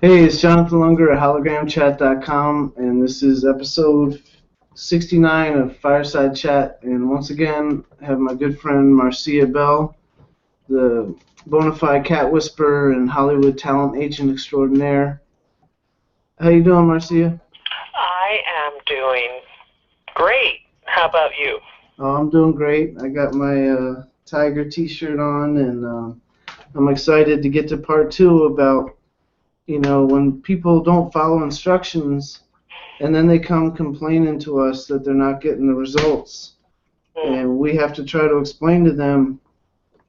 Hey, it's Jonathan Lunger at Hologramchat.com, and this is episode 69 of Fireside Chat. And once again, I have my good friend Marcia Bell, the bonafied cat whisperer and Hollywood talent agent extraordinaire. How you doing, Marcia? I am doing great. How about you? Oh, I'm doing great. I got my Tiger T-shirt on, and I'm excited to get to part two about, when people don't follow instructions and then they come complaining to us that they're not getting the results. And we have to try to explain to them,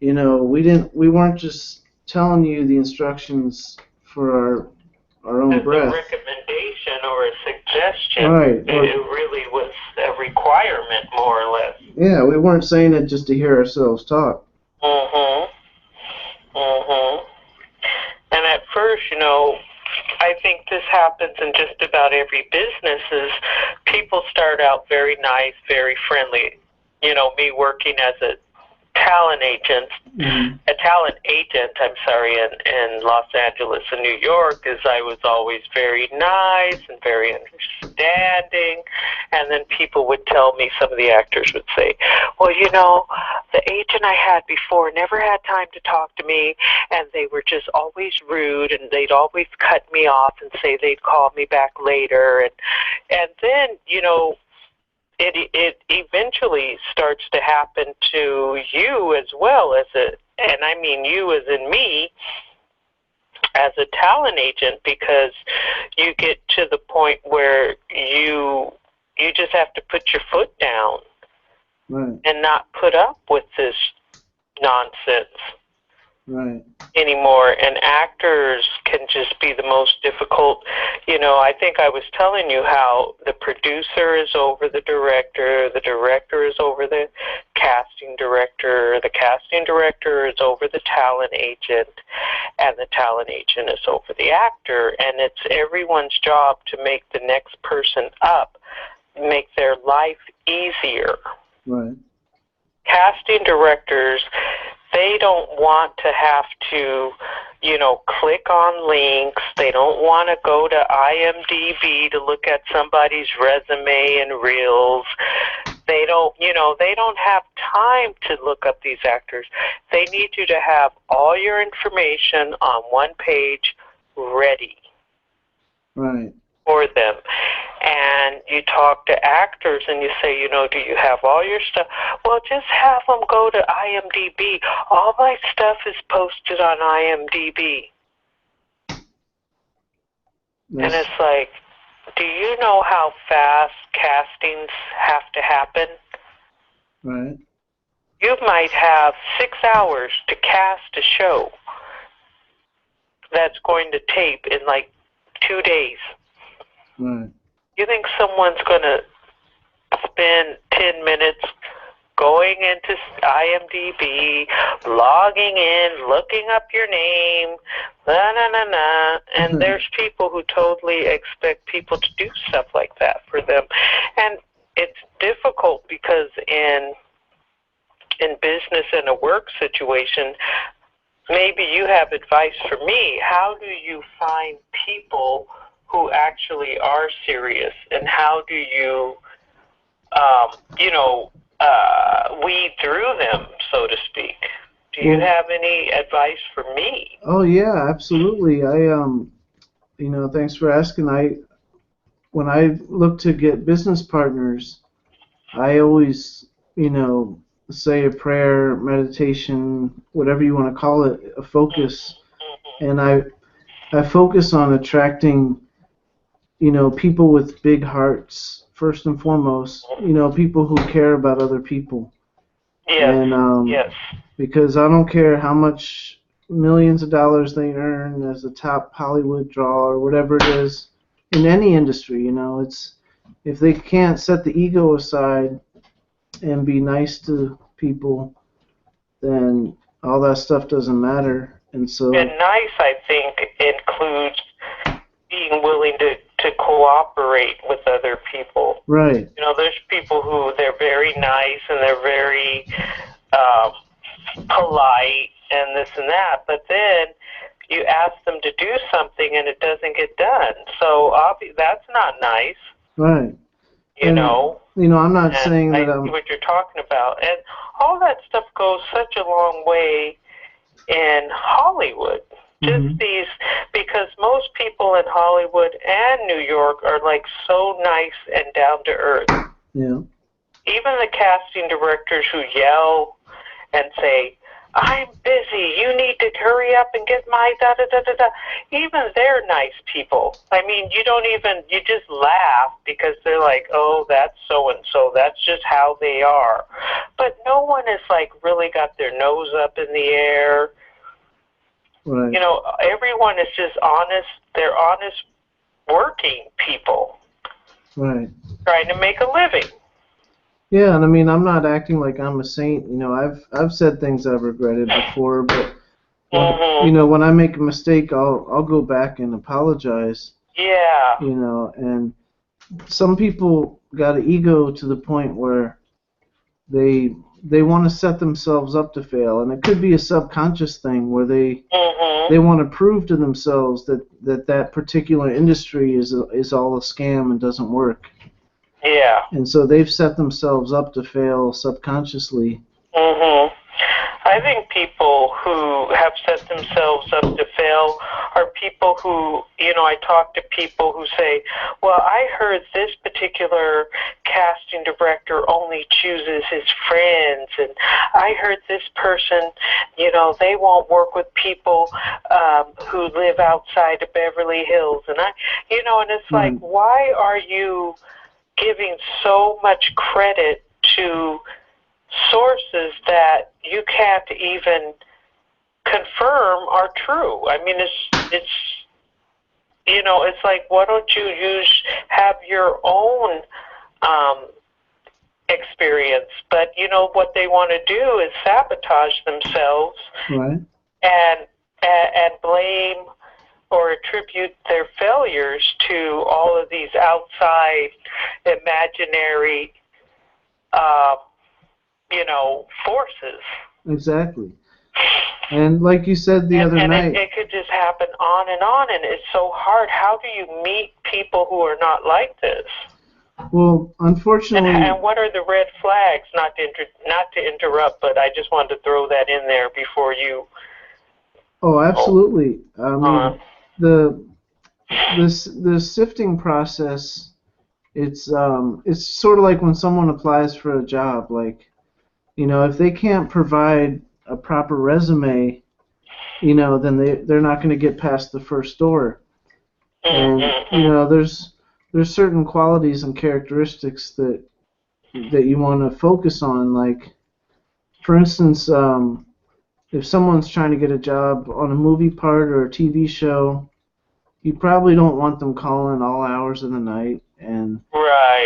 we weren't just telling you the instructions for our own breath. A recommendation or a suggestion. Right. It really was a requirement, more or less. Yeah, we weren't saying it just to hear ourselves talk. And at first, I think this happens in just about every business is people start out very nice, very friendly. Me working as a talent agent, in Los Angeles and New York, is I was always very nice and very understanding, and then people would tell me, some of the actors would say, well, the agent I had before never had time to talk to me, and they were just always rude, and they'd always cut me off and say they'd call me back later, and then, it eventually starts to happen to you as well and I mean you as in me, as a talent agent, because you get to the point where you just have to put your foot down, right, and not put up with this nonsense, right, anymore. And actors can just be the most difficult. I think I was telling you how the producer is over the director is over the casting director is over the talent agent, and the talent agent is over the actor, and it's everyone's job to make the next person up, make their life easier. right. Casting directors, they don't want to have to, click on links. They don't want to go to IMDb to look at somebody's resume and reels. They don't have time to look up these actors. They need you to have all your information on one page ready. Right. For them. And you talk to actors and you say, do you have all your stuff? Well, just have them go to IMDb. All my stuff is posted on IMDb. Yes. And it's like, do you know how fast castings have to happen? Right. You might have 6 hours to cast a show that's going to tape in like 2 days. Right. You think someone's going to spend 10 minutes going into IMDb, logging in, looking up your name, and there's people who totally expect people to do stuff like that for them. And it's difficult because in business and a work situation, maybe you have advice for me. How do you find people who actually are serious, and how do you, weed through them, so to speak? Do you have any advice for me? Oh yeah, absolutely. Thanks for asking. When I look to get business partners, I always, say a prayer, meditation, whatever you want to call it, a focus, and I focus on attracting, people with big hearts, first and foremost, people who care about other people. Yes, and, yes. Because I don't care how much millions of dollars they earn as a top Hollywood draw or whatever it is in any industry, it's if they can't set the ego aside and be nice to people, then all that stuff doesn't matter. And nice, I think, includes being willing to cooperate with other people. Right. There's people who they're very nice and they're very polite and this and that, but then you ask them to do something and it doesn't get done. So that's not nice. Right. You know. I'm not saying that I see what you're talking about. And all that stuff goes such a long way in Hollywood. Just because most people in Hollywood and New York are like so nice and down to earth. Yeah. Even the casting directors who yell and say, "I'm busy, you need to hurry up and get my da-da-da-da-da." Even they're nice people. I mean, you just laugh because they're like, "Oh, that's so-and-so, that's just how they are." But no one has like really got their nose up in the air. Right. You know, everyone is just honest. They're honest working people. Right. Trying to make a living. Yeah, and I mean, I'm not acting like I'm a saint. I've said things I've regretted before, but when I make a mistake, I'll go back and apologize. Yeah. And some people got an ego to the point where they want to set themselves up to fail, and it could be a subconscious thing where they want to prove to themselves that particular industry is all a scam and doesn't work. Yeah. And so they've set themselves up to fail subconsciously. I think people who have set themselves up to fail are people who, I talk to people who say, "Well, I heard this particular casting director only chooses his friends, and I heard this person, they won't work with people who live outside of Beverly Hills." And and it's like, why are you giving so much credit to sources that you can't even confirm are true? I mean, it's like, why don't you have your own experience? But what they want to do is sabotage themselves, right, and blame or attribute their failures to all of these outside imaginary forces. Exactly. And like you said the other night, it could just happen on, and it's so hard. How do you meet people who are not like this? Well, unfortunately. And what are the red flags? Not to interrupt, but I just wanted to throw that in there before you. Oh, absolutely. I mean, the sifting process. It's sort of like when someone applies for a job. Like, if they can't provide a proper resume, then they're not going to get past the first door. And there's certain qualities and characteristics that you want to focus on. Like, for instance, if someone's trying to get a job on a movie part or a TV show, you probably don't want them calling all hours of the night, and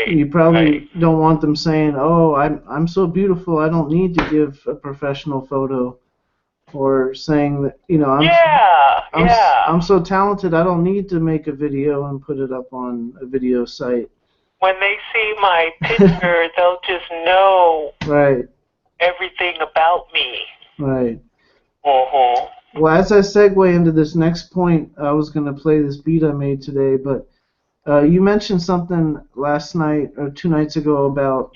you probably don't want them saying, "Oh, I'm so beautiful, I don't need to give a professional photo," or saying that, I'm so talented, I don't need to make a video and put it up on a video site. When they see my picture, they'll just know everything about me. Right. Well, as I segue into this next point, I was going to play this beat I made today, but you mentioned something last night or 2 nights ago about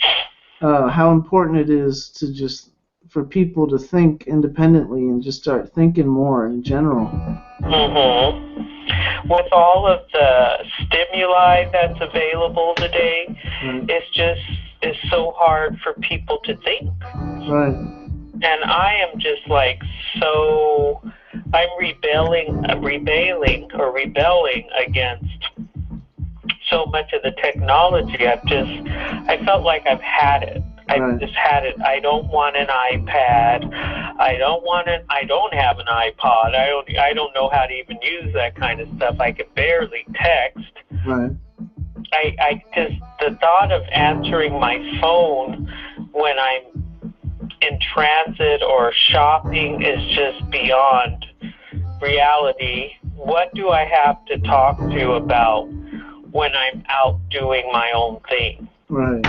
how important it is for people to think independently and just start thinking more in general. With all of the stimuli that's available today, it's so hard for people to think. Right. And I am just like I'm rebelling against so much of the technology. I felt like I've had it. I've just had it. I don't want an iPad. I don't have an iPod. I don't know how to even use that kind of stuff. I can barely text. Right. I just, the thought of answering my phone when I'm in transit or shopping is just beyond reality. What do I have to talk to about when I'm out doing my own thing? Right.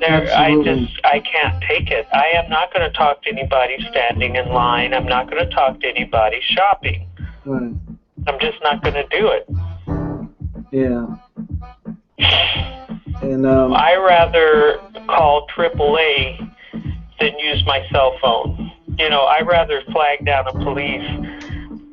I can't take it. I am not going to talk to anybody standing in line. I'm not going to talk to anybody shopping. Right. I'm just not going to do it. Yeah. And I rather call AAA than use my cell phone. I'd rather flag down a police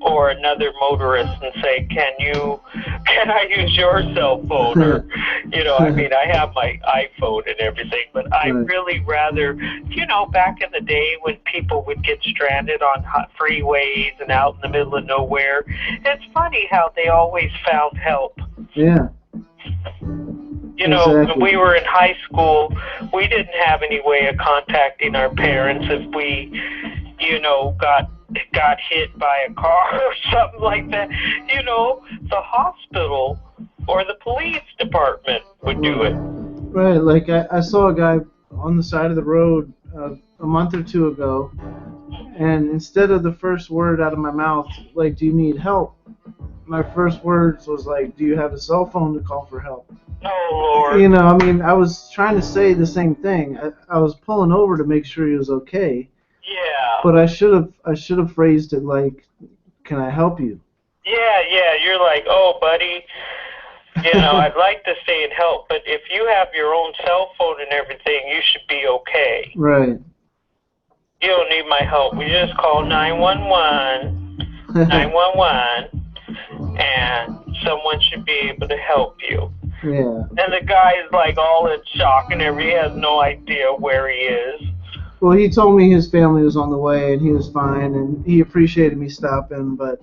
or another motorist and say, can I use your cell phone? Or, I have my iPhone and everything, but I really rather, back in the day when people would get stranded on hot freeways and out in the middle of nowhere, it's funny how they always found help. Yeah. Exactly. When we were in high school, we didn't have any way of contacting our parents if we, got hit by a car or something like that. The hospital or the police department would do it. Right. Like I saw a guy on the side of the road a month or two ago, and instead of the first word out of my mouth, like, do you need help? My first words was like, do you have a cell phone to call for help? Oh, Lord. I was trying to say the same thing. I was pulling over to make sure he was okay. Yeah. But I should have phrased it like, can I help you? Yeah. You're like, oh, buddy, I'd like to stay and help, but if you have your own cell phone and everything, you should be okay. Right. You don't need my help. We just call 911, and someone should be able to help you. Yeah. And the guy is like all in shock and he has no idea where he is. Well, he told me his family was on the way and he was fine and he appreciated me stopping, but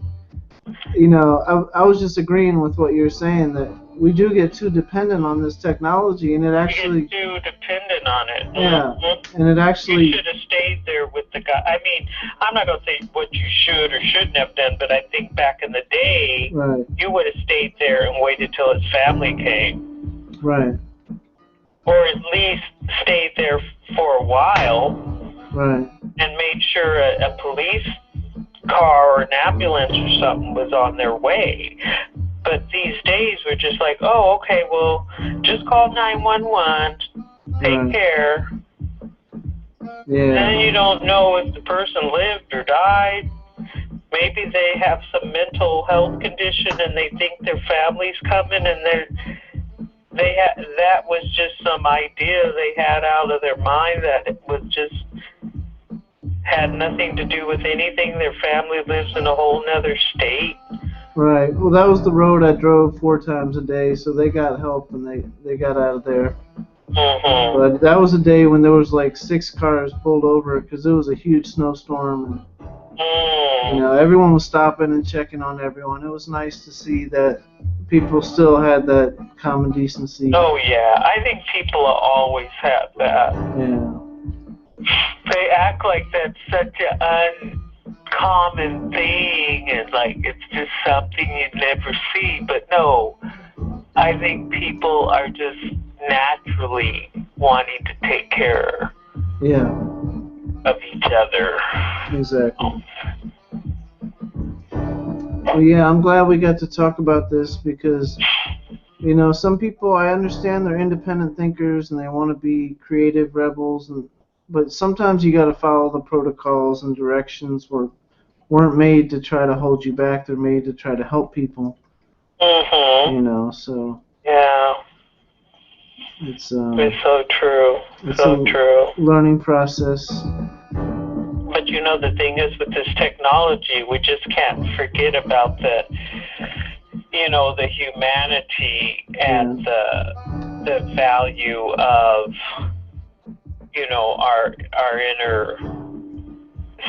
I was just agreeing with what you're saying, that we do get too dependent on this technology, and it actually... You get too dependent on it. Yeah, mm-hmm. And it actually... You should have stayed there with the guy. I mean, I'm not going to say what you should or shouldn't have done, but I think back in the day, you would have stayed there and waited till his family came. Right. Or at least stayed there for a while. Right. And made sure a police car or an ambulance or something was on their way. But these days we're just like, oh, okay, well, just call 911, take care. Yeah. And then you don't know if the person lived or died. Maybe they have some mental health condition and they think their family's coming and that was just some idea they had out of their mind that it was just had nothing to do with anything. Their family lives in a whole nother state. Right. Well, that was the road I drove 4 times a day, so they got help and they got out of there. Mm-hmm. But that was a day when there was like 6 cars pulled over because it was a huge snowstorm. And, everyone was stopping and checking on everyone. It was nice to see that people still had that common decency. Oh, yeah. I think people always have that. Yeah. They act like that's such an uncommon thing and like it's just something you'd never see. But no, I think people are just naturally wanting to take care of each other. Exactly. Well, yeah, I'm glad we got to talk about this because, some people, I understand they're independent thinkers and they want to be creative rebels, but sometimes you got to follow the protocols and directions weren't made to try to hold you back. They're made to try to help people. Mm-hmm. So. Yeah. It's so true. It's so true. Learning process. But the thing is with this technology, we just can't forget about the humanity and the value of, our inner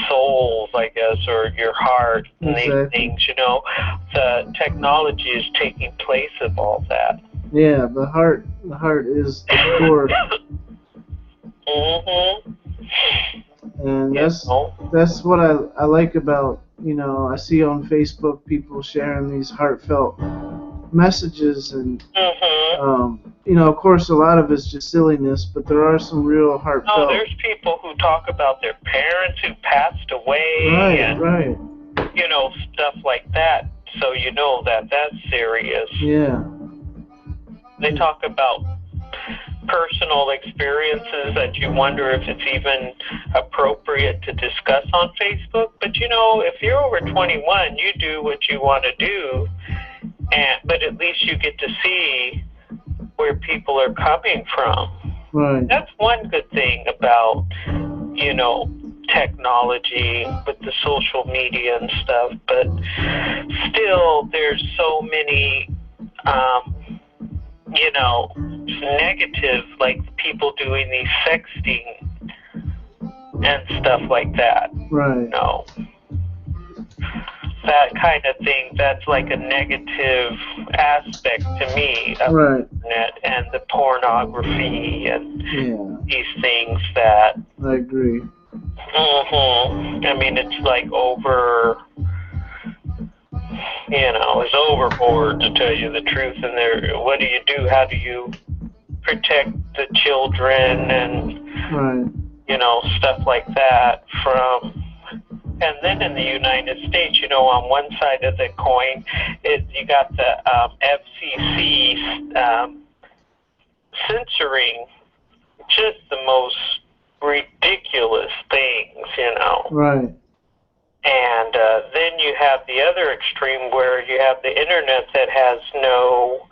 souls, I guess, or your heart and these things, the technology is taking place of all that. Yeah, the heart is the core. Mm-hmm. And that's what I like about, I see on Facebook people sharing these heartfelt messages and, of course a lot of it's just silliness, but there are some real heartfelt. No, there's people who talk about their parents who passed away and, stuff like that, so that's serious. Yeah. They talk about personal experiences that you wonder if it's even appropriate to discuss on Facebook. But you know, if you're over 21, you do what you want to do, but at least you get to see where people are coming from. Right. That's one good thing about, you know, technology with the social media and stuff, but still there's so many you know, negative, like people doing these sexting and stuff like that. Right. You know, that kind of thing, that's like a negative aspect to me of the internet and the pornography and these things that... I agree. I mean, it's like over... You know, it's overboard, to tell you the truth. And there, what do you do? How do you protect the children and, you know, stuff like that from... And then in the United States, you know, on one side of the coin, you got the FCC censoring just the most ridiculous things, you know. Right. And then you have the other extreme where you have the internet that has no,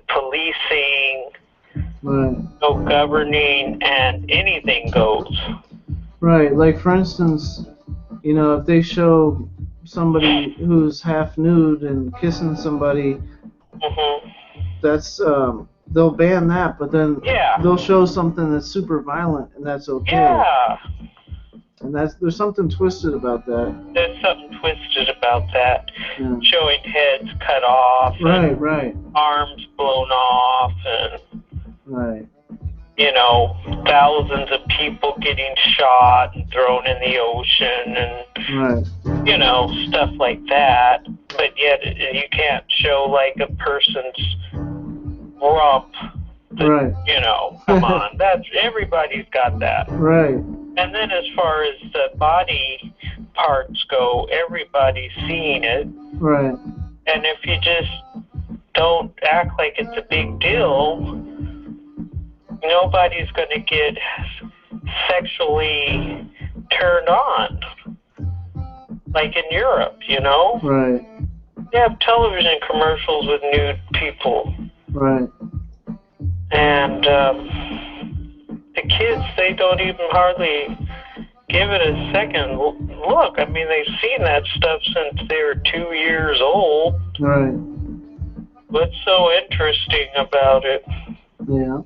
policing, no governing, and anything goes. Right, like for instance, you know, if they show somebody who's half nude and kissing somebody, that's, they'll ban that, but then they'll show something that's super violent and that's okay. Yeah. And there's something twisted about that. There's something twisted about that. Yeah. Showing heads cut off. Right. Arms blown off. And, you know, thousands of people getting shot and thrown in the ocean and, you know, stuff like that. But yet you can't show, like, a person's rump. You know, come on. Everybody's got that. Right. And then as far as the body parts go, everybody's seeing it. Right. And if you just don't act like it's a big deal, nobody's going to get sexually turned on. Like in Europe, you know? Right. They have television commercials with nude people. Right. And the kids, they don't even hardly give it a second look. I mean, they've seen that stuff since they were 2 years old. Right. What's so interesting about it? Yeah.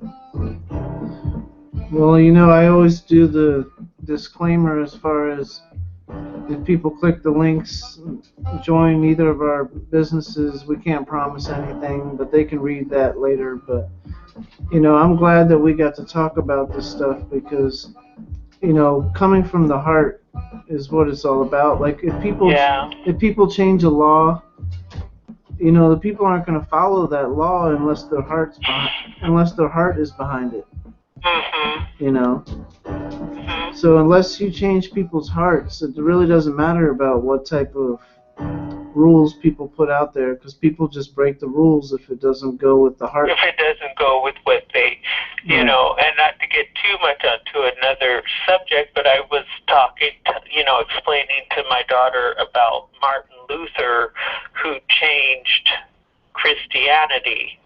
Well, you know, I always do the disclaimer as far as if people click the links, join either of our businesses, we can't promise anything, but they can read that later. But, you know, I'm glad that we got to talk about this stuff because, you know, coming from the heart is what it's all about. Like, if people change a law, you know, the people aren't going to follow that law unless their heart is behind it. You know. So unless you change people's hearts, it really doesn't matter about what type of rules people put out there, because people just break the rules if it doesn't go with the heart. If it doesn't go with what they, you know, and not to get too much onto another subject, but I was talking, explaining to my daughter about Martin Luther, who changed Christianity,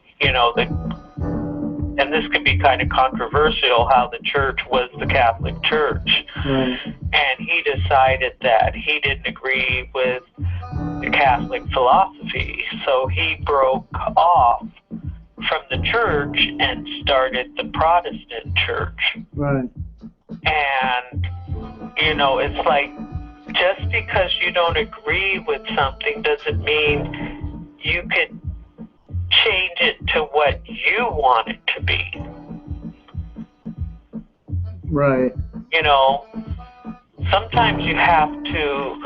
and this could be kind of controversial, how the church was the Catholic Church. And he decided that he didn't agree with the Catholic philosophy. So he broke off from the church and started the Protestant church. And, it's like, just because you don't agree with something doesn't mean you could change it to what you want it to be. Sometimes you have to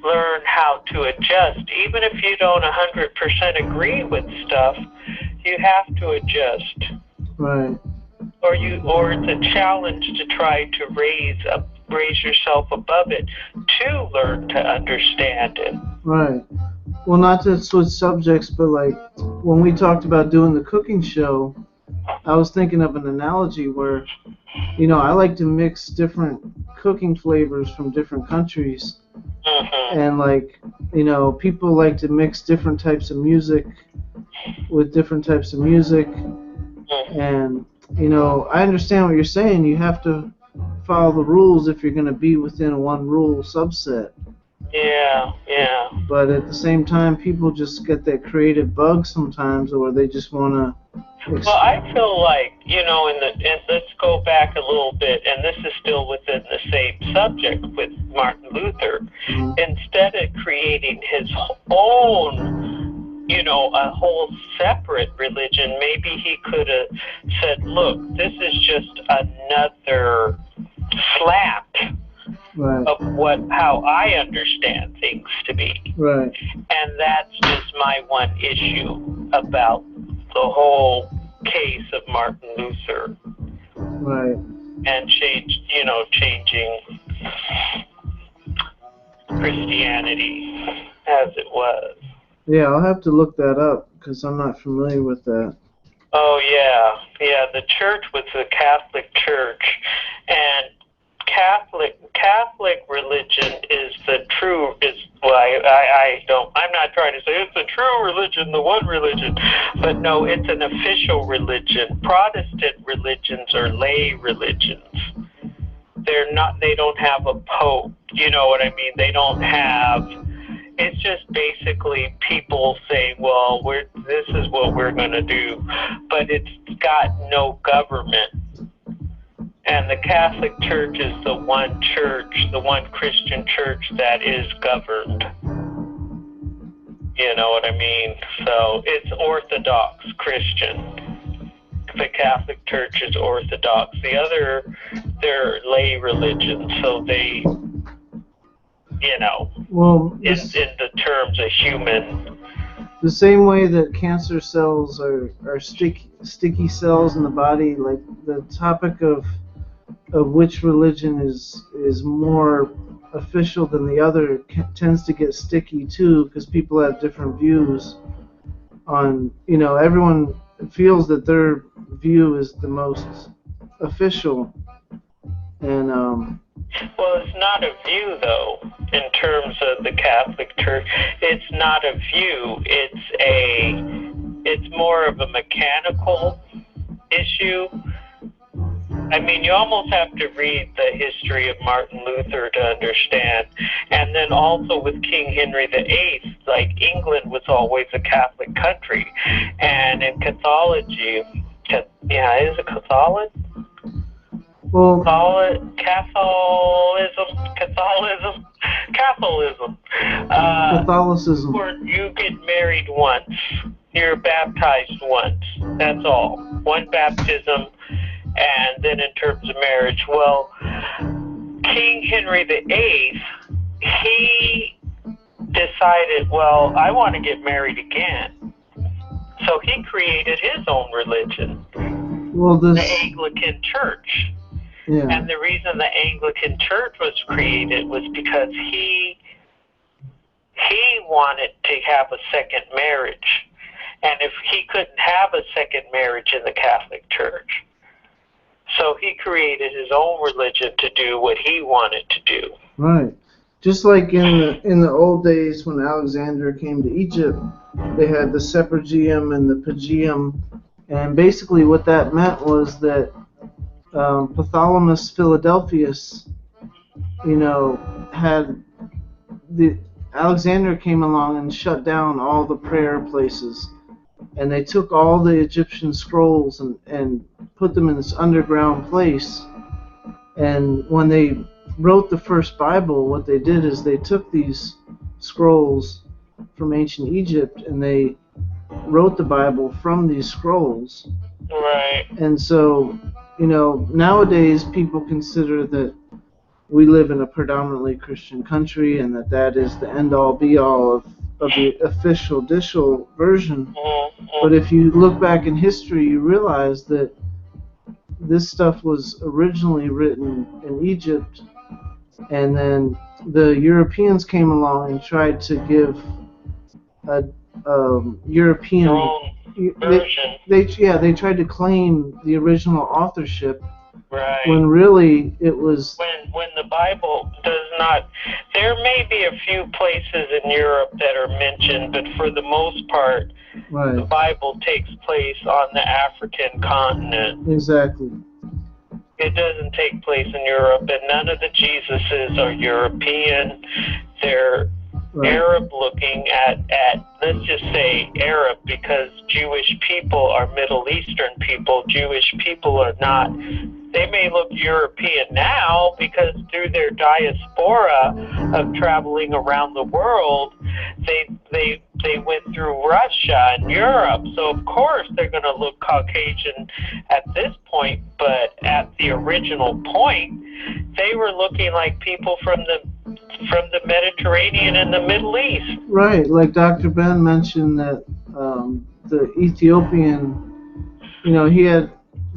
learn how to adjust. Even if you don't 100% agree with stuff, you have to adjust. Or it's a challenge to try to raise yourself above it, to learn to understand it. well, not to switch subjects, but like when we talked about doing the cooking show, I was thinking of an analogy where, I like to mix different cooking flavors from different countries. And like, people like to mix different types of music with different types of music. And, I understand what you're saying. You have to follow the rules if you're going to be within one rule subset. Yeah, yeah. But at the same time, people just get that creative bug sometimes, or they just want to. Well, I feel like, and let's go back a little bit, and this is still within the same subject with Martin Luther. Mm-hmm. Instead of creating his own, a whole separate religion, maybe he could have said, look, this is just another slant Right. of how I understand things to be. Right. And that's just my one issue about the whole case of Martin Luther. Right. And changing Christianity as it was. Yeah, I'll have to look that up because I'm not familiar with that. Oh yeah. The church was the Catholic Church, and Catholic religion is the true. I'm not trying to say it's the true religion, the one religion, but no, it's an official religion. Protestant religions are lay religions. They're not. They don't have a pope. You know what I mean? They don't have. It's just basically people saying, well, this is what we're going to do, but it's got no government. And the Catholic Church is the one church, the one Christian church that is governed. You know what I mean? So it's Orthodox Christian. The Catholic Church is Orthodox. The other, they're lay religions, so they, well, in the terms of human. The same way that cancer cells are sticky cells in the body, like the topic of which religion is more official than the other tends to get sticky too, because people have different views on, everyone feels that their view is the most official. And well, it's not a view though in terms of the Catholic Church. It's not a view. It's more of a mechanical issue. I mean, you almost have to read the history of Martin Luther to understand. And then also with King Henry VIII, like England was always a Catholic country. And in Catholicism, is it Catholic? well, Catholicism. Where you get married once. You're baptized once. That's all. One baptism. And then in terms of marriage, well, King Henry VIII, he decided, well, I want to get married again. So he created his own religion, the Anglican Church. Yeah. And the reason the Anglican Church was created was because he wanted to have a second marriage. And if he couldn't have a second marriage in the Catholic Church, so he created his own religion to do what he wanted to do. Right. Just like in the old days when Alexander came to Egypt, they had the Septuagint and the Pagium, and basically what that meant was that Ptolemy's Philadelphus, had Alexander came along and shut down all the prayer places. And they took all the Egyptian scrolls and put them in this underground place. And when they wrote the first Bible, what they did is they took these scrolls from ancient Egypt and they wrote the Bible from these scrolls. Right. And so, nowadays people consider that we live in a predominantly Christian country and that is the end-all be-all of the official version. But if you look back in history, you realize that this stuff was originally written in Egypt, and then the Europeans came along and tried to give European. Their own version. They tried to claim the original authorship. Right. When really it was. When the Bible does not, there may be a few places in Europe that are mentioned, but for the most part, right. The Bible takes place on the African continent. Exactly. It doesn't take place in Europe, and none of the Jesuses are European. They're right. Arab looking at, let's just say Arab, because Jewish people are Middle Eastern people. Jewish people are not. They may look European now because through their diaspora of traveling around the world, they went through Russia and Europe. So of course they're going to look Caucasian at this point, but at the original point, they were looking like people from the Mediterranean and the Middle East. Right, like Dr. Ben mentioned that the Ethiopian,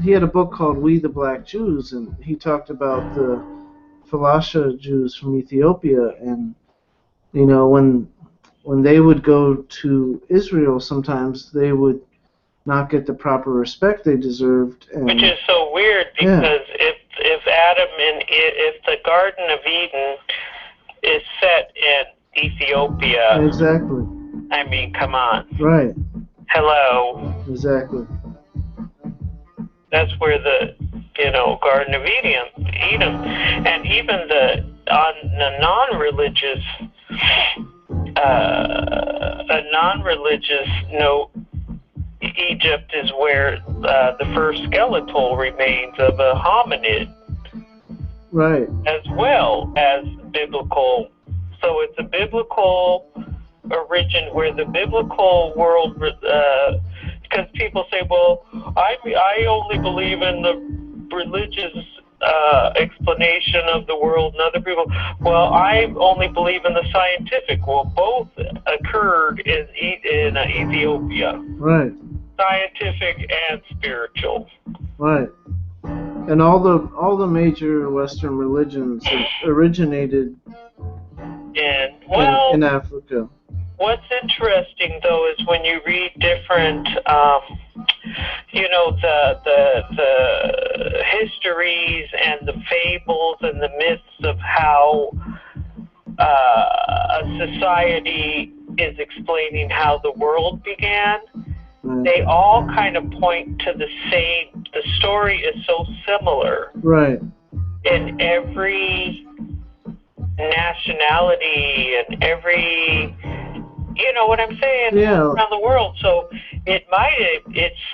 he had a book called We the Black Jews, and he talked about the Falasha Jews from Ethiopia, and when they would go to Israel, sometimes they would not get the proper respect they deserved. And, which is so weird, because if Adam and if the Garden of Eden is set in Ethiopia, exactly. I mean, come on. Right. Hello. Exactly. That's where the Garden of Eden, and even on the non-religious, a non-religious note, Egypt is where the first skeletal remains of a hominid. Right. As well as biblical. So it's a biblical origin where the biblical world, because people say, well, I only believe in the religious explanation of the world, and other people, well, I only believe in the scientific. Well, both occurred in Ethiopia. Right. Scientific and spiritual. Right. And all the major Western religions originated in Africa. What's interesting, though, is when you read different, the histories and the fables and the myths of how a society is explaining how the world began. Right. They all kind of point to the same. The story is so similar. Right. In every nationality and every, you know what I'm saying, yeah. around the world. So it's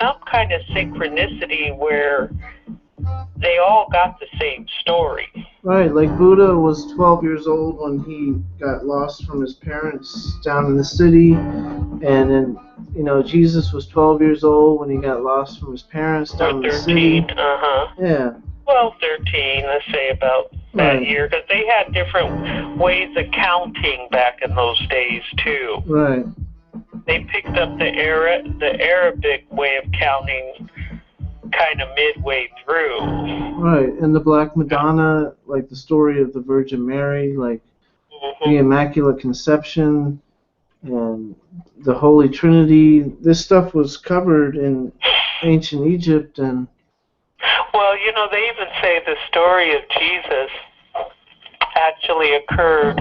some kind of synchronicity where they all got the same story. Right, like Buddha was 12 years old when he got lost from his parents down in the city, and then, Jesus was 12 years old when he got lost from his parents down in the city. 13, uh-huh. Yeah. 12, 13, let's say about that right. year, because they had different ways of counting back in those days, too. Right. They picked up the Arabic way of counting kind of midway through. Right, and the Black Madonna, like the story of the Virgin Mary, like the Immaculate Conception, and the Holy Trinity. This stuff was covered in ancient Egypt, and well, they even say the story of Jesus actually occurred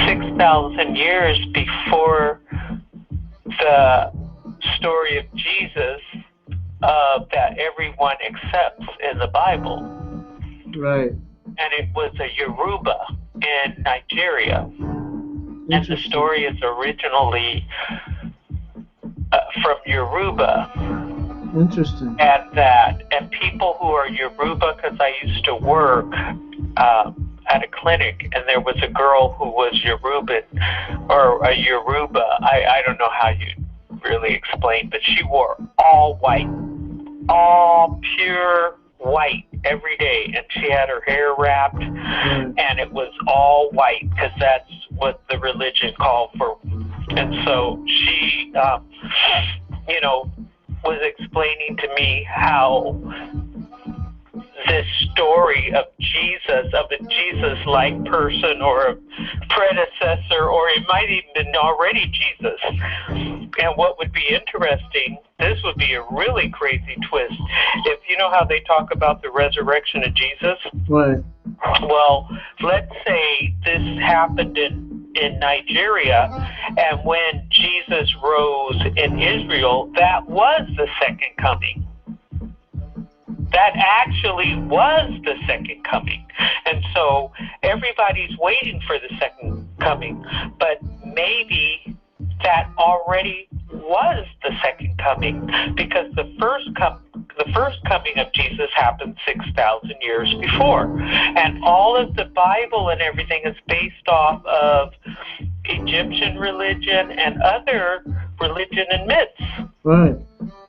6,000 years before the story of Jesus that everyone accepts in the Bible. Right. And it was a Yoruba in Nigeria. And the story is originally from Yoruba. Interesting. And people who are Yoruba, because I used to work at a clinic, and there was a girl who was Yoruban, or a Yoruba. I don't know how you really explain, but she wore all white, all pure white every day, and she had her hair wrapped, and it was all white because that's what the religion called for. And so she, was explaining to me how this story of Jesus, of a Jesus-like person or a predecessor, or it might even been already Jesus. And what would be interesting, this would be a really crazy twist. If you know how they talk about the resurrection of Jesus? Right. Well, let's say this happened in Nigeria, and when Jesus rose in Israel, that was the second coming. That actually was the second coming. And so everybody's waiting for the second coming, but maybe that already was the second coming, because the first coming of Jesus happened 6,000 years before. And all of the Bible and everything is based off of Egyptian religion and other religion and myths. Right.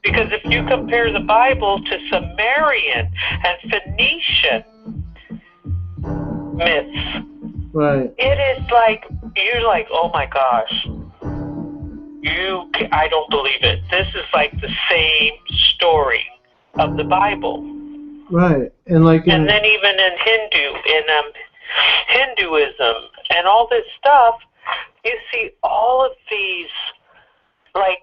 Because if you compare the Bible to Sumerian and Phoenician myths, right, it is like, you're like, oh my gosh, I don't believe it. This is like the same story of the Bible. right, and like, and then even in Hinduism and all this stuff, you see all of these, like,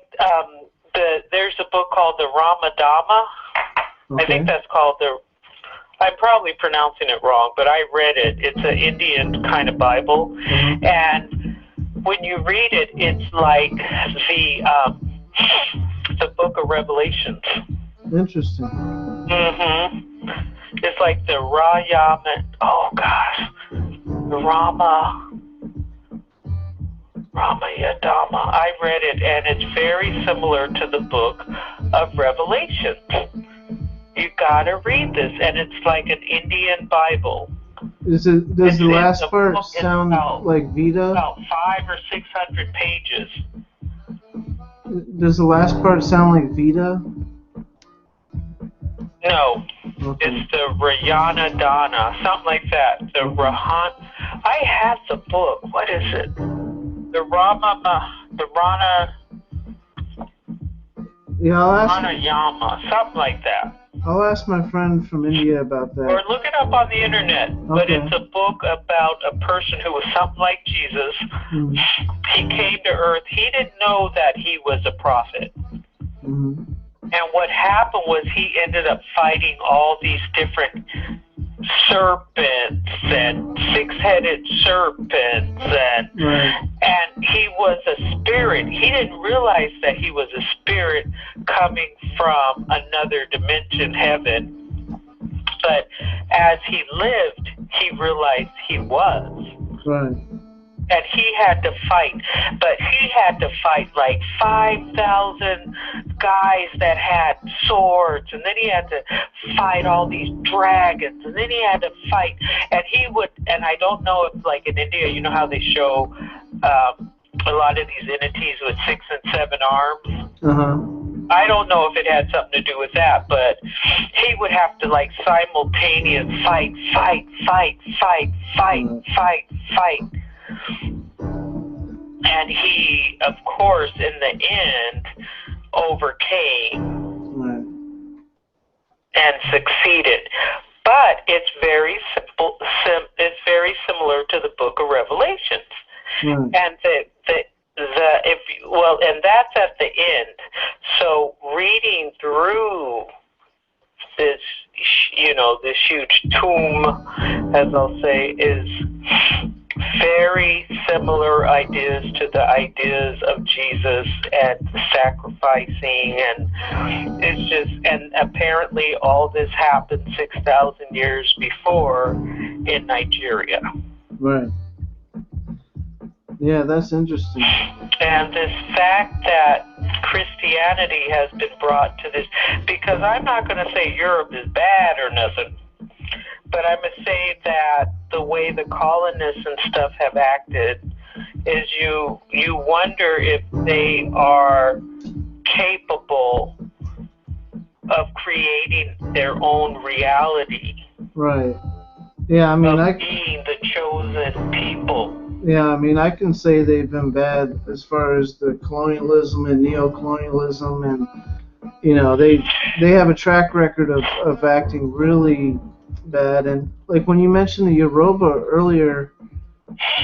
there's a book called the Ramadama. okay. I think that's called I'm probably pronouncing it wrong, but I read it. It's an Indian kind of Bible. Mm-hmm. And when you read it, it's like the book of Revelations. Interesting. Mm-hmm. It's like the Ramayadama. I read it, and it's very similar to the book of Revelations. You gotta read this, and it's like an Indian Bible. Does the last part sound like Vita? About 500 or 600 pages. Does the last part sound like Vita? No, okay. It's the Rayana Dana, something like that. The Rahan. I have the book. What is it? The Rana. Yeah, Ranayama, something like that. I'll ask my friend from India about that. Or look it up on the internet. Okay. But it's a book about a person who was something like Jesus. Mm-hmm. He came to earth. He didn't know that he was a prophet. Mm-hmm. And what happened was he ended up fighting all these different serpents and six-headed serpents, and right. And he was a spirit. He didn't realize that he was a spirit coming from another dimension, heaven. But as he lived, he realized he was. Right. And he had to fight, but he had to fight like 5,000 guys that had swords, and then he had to fight all these dragons, and then he had to fight, and and I don't know if, like in India, you know how they show a lot of these entities with 6 and 7 arms? Uh-huh. I don't know if it had something to do with that, but he would have to like simultaneous fight. And he, of course, in the end, overcame and succeeded. But it's very simple. It's very similar to the Book of Revelations, and and that's at the end. So reading through this, this huge tomb, as I'll say, is very similar ideas to the ideas of Jesus and sacrificing, and it's just, and apparently all this happened 6,000 years before in Nigeria. Right. Yeah, that's interesting. And this fact that Christianity has been brought to this, because I'm not going to say Europe is bad or nothing, but I must say that the way the colonists and stuff have acted is you wonder if they are capable of creating their own reality. Right. Yeah, I mean, being the chosen people. Yeah, I mean, I can say they've been bad as far as the colonialism and neo-colonialism, and they have a track record of acting really bad. And like when you mentioned the Yoruba earlier,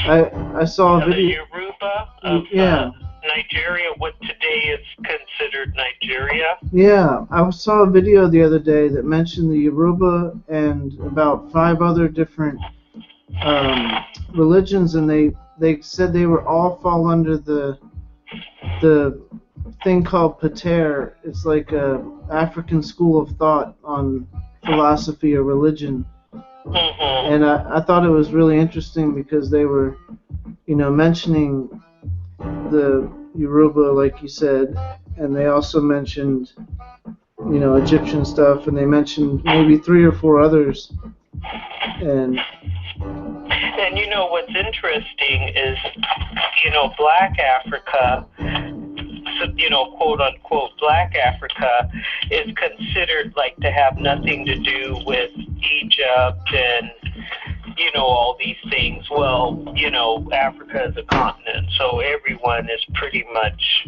I saw a video. The Yoruba of Nigeria, what today is considered Nigeria. Yeah, I saw a video the other day that mentioned the Yoruba and about 5 other different religions, and they said they were all fall under the thing called pt3. It's like a African school of thought on philosophy or religion. Mm-hmm. And I thought it was really interesting because they were, mentioning the Yoruba, like you said, and they also mentioned, Egyptian stuff, and they mentioned maybe 3 or 4 others. And what's interesting is, Black Africa, quote unquote Black Africa, is considered like to have nothing to do with Egypt and all these things. Well, Africa is a continent, so everyone is pretty much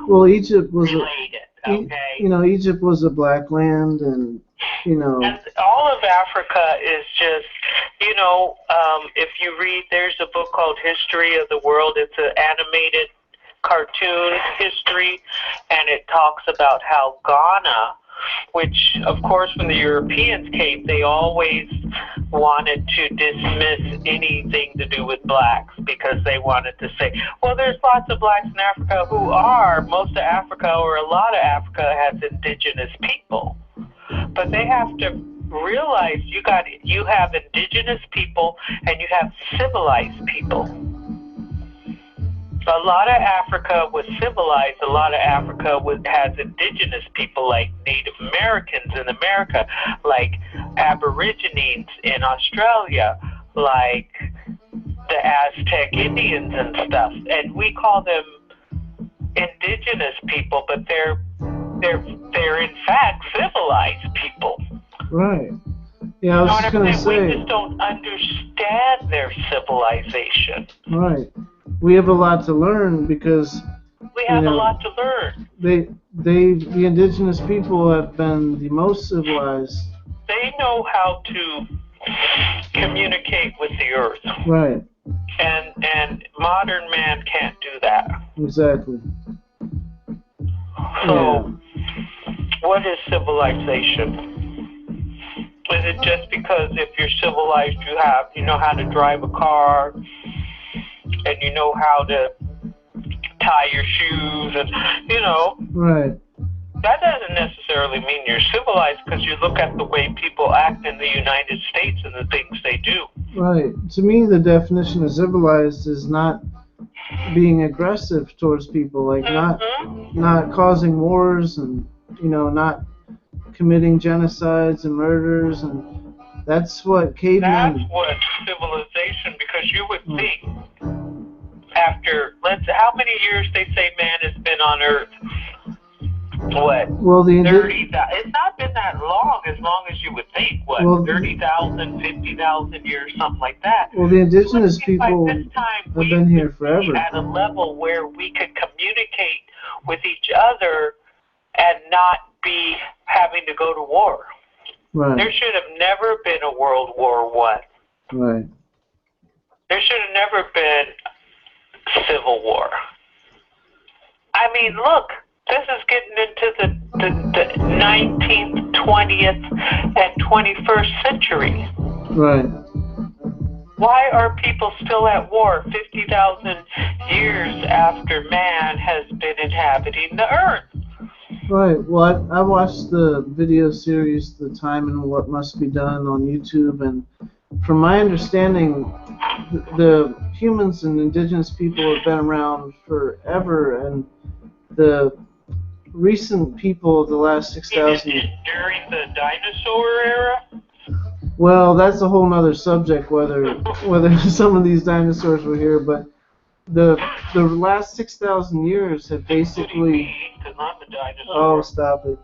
well, Egypt was related. Okay. Egypt was a black land, and And all of Africa is just, if you read, there's a book called History of the World. It's an animated cartoon history, and it talks about how Ghana, which, of course, when the Europeans came, they always wanted to dismiss anything to do with blacks because they wanted to say, well, there's lots of blacks in Africa who are, most of Africa or a lot of Africa has indigenous people. But they have to realize you have indigenous people and you have civilized people. A lot of Africa was civilized. A lot of Africa has indigenous people like Native Americans in America, like Aborigines in Australia, like the Aztec Indians and stuff. And we call them indigenous people, but they're in fact civilized people. Right. Yeah, I was just going to say. We just don't understand their civilization. Right. We have a lot to learn because we have a lot to learn. The indigenous people have been the most civilized. They know how to communicate with the earth. Right. And modern man can't do that. Exactly. So, what is civilization? Is it just because if you're civilized, you know how to drive a car, and you know how to tie your shoes, and Right. That doesn't necessarily mean you're civilized, because you look at the way people act in the United States and the things they do. Right. To me, the definition of civilized is not being aggressive towards people, like not causing wars and not committing genocides and murders, and that's what cavemen. That's what civilization, because you would think after how many years they say man has been on Earth? What? Well, 30,000. It's not been that long as you would think. What? Well, 30,000, 50,000 years, something like that. Well, the indigenous people have been here forever. At a level where we could communicate with each other and not be having to go to war. Right. There should have never been a World War I. Right. There should have never been Civil War. I mean, look, this is getting into the 19th, 20th, and 21st century. Right. Why are people still at war 50,000 years after man has been inhabiting the earth? Right. Well, I watched the video series, The Time and What Must Be Done on YouTube, and from my understanding, the humans and indigenous people have been around forever, and the recent people of the last 6,000 years. During the dinosaur era? Well, that's a whole other subject, whether some of these dinosaurs were here, but the last 6,000 years have basically. Not the dinosaur. Oh, stop it.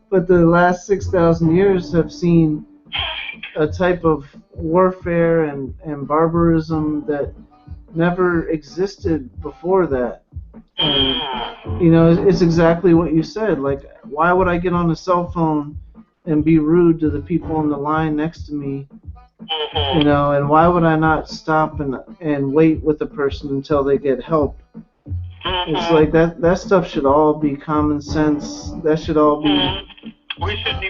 But the last 6,000 years have seen a type of warfare and barbarism that never existed before that. And, it's exactly what you said. Like, why would I get on a cell phone and be rude to the people on the line next to me. Mhm. You know, and why would I not stop and wait with the person until they get help? It's Mhm. like that stuff should all be common sense. That should all be Mhm. We shouldn't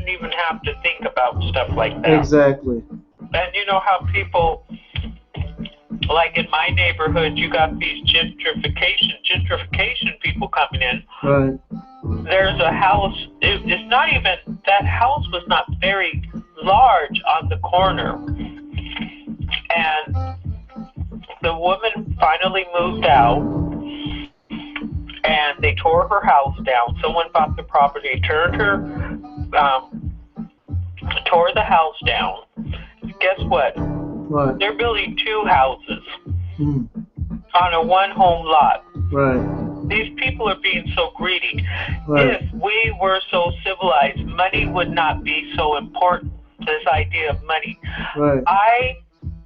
even have to think about stuff like that. exactly. And you know how people, like in my neighborhood, you got these gentrification people coming in. Right. There's a house. It's not even, that house was not very large on the corner, and the woman finally moved out, and they tore her house down. Someone bought the property, tore the house down. Guess what? What? They're building 2 houses Mm. on a 1-home lot. Right. These people are being so greedy. Right. If we were so civilized, money would not be so important. This idea of money. Right.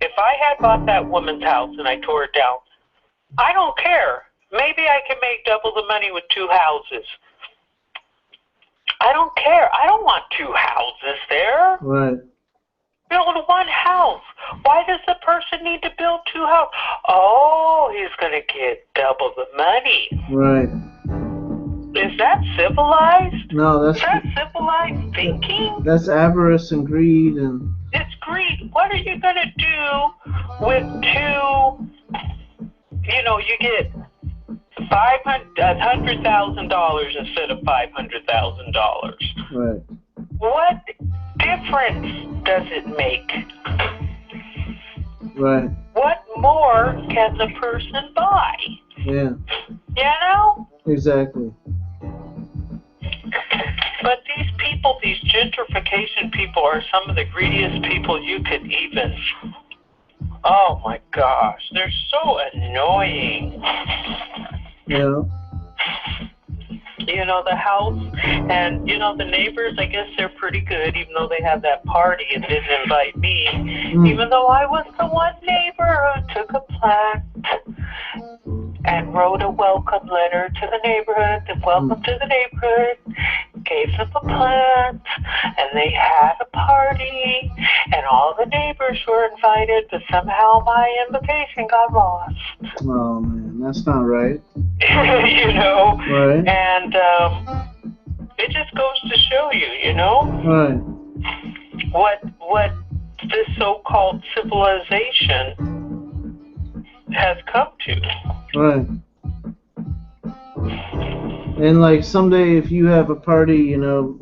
If I had bought that woman's house and I tore it down, I don't care. Maybe I can make double the money with 2 houses. I don't care. I don't want 2 houses there. Right. Build 1 house. Why does the person need to build 2 houses? Oh, he's going to get double the money. Right. Is that civilized? No, Is that civilized thinking? That's avarice and greed and. It's greed. What are you going to do with 2, you get $100,000 instead of $500,000. Right. What difference does it make? Right. What more can the person buy? Yeah. You know? Exactly. But these people, these gentrification people, are some of the greediest people you could even. Oh my gosh, they're so annoying. Yeah. The house, and the neighbors, I guess they're pretty good, even though they had that party and didn't invite me. Even though I was the one neighbor who took a plant and wrote a welcome letter to the neighborhood, and welcome to the neighborhood, gave them a plant, and they had a party, and all the neighbors were invited, but somehow my invitation got lost. Oh man, that's not right. Right. And it just goes to show you, Right. what this so-called civilization has come to. Right. And like someday, if you have a party, you'll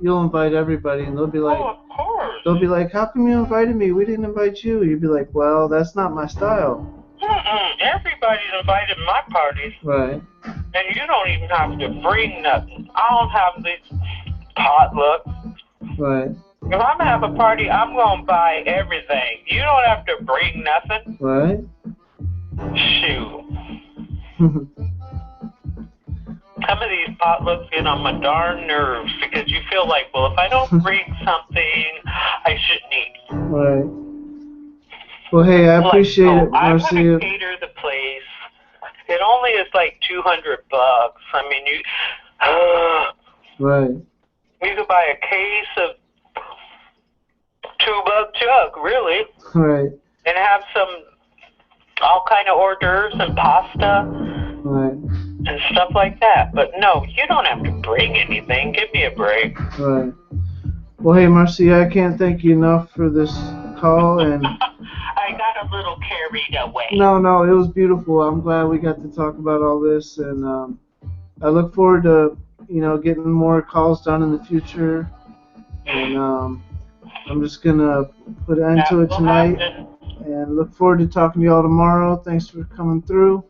invite everybody, and they'll be like, of course. They'll be like, how come you invited me? We didn't invite you. You'd be like, well, that's not my style. Everybody's invited to my parties. Right. And you don't even have to bring nothing. I don't have this potluck. Right. If I'm gonna have a party, I'm gonna buy everything. You don't have to bring nothing. Right. Shoot. Some of these potlucks get on my darn nerves because you feel like, well, if I don't bring something, I shouldn't eat. Right. Well, hey, I appreciate it, I'm Marcia. gonna cater the place. It only is like $200. I mean, Right. You could buy a case of $2 chuck, really. Right. And have all kind of hors d'oeuvres and pasta. Right. And stuff like that. But no, you don't have to bring anything. Give me a break. Right. Well, hey, Marcia, I can't thank you enough for this call, and I got a little carried away. No, it was beautiful. I'm glad we got to talk about all this, and I look forward to getting more calls done in the future. And I'm just gonna put an end to it tonight, and look forward to talking to y'all tomorrow. Thanks for coming through.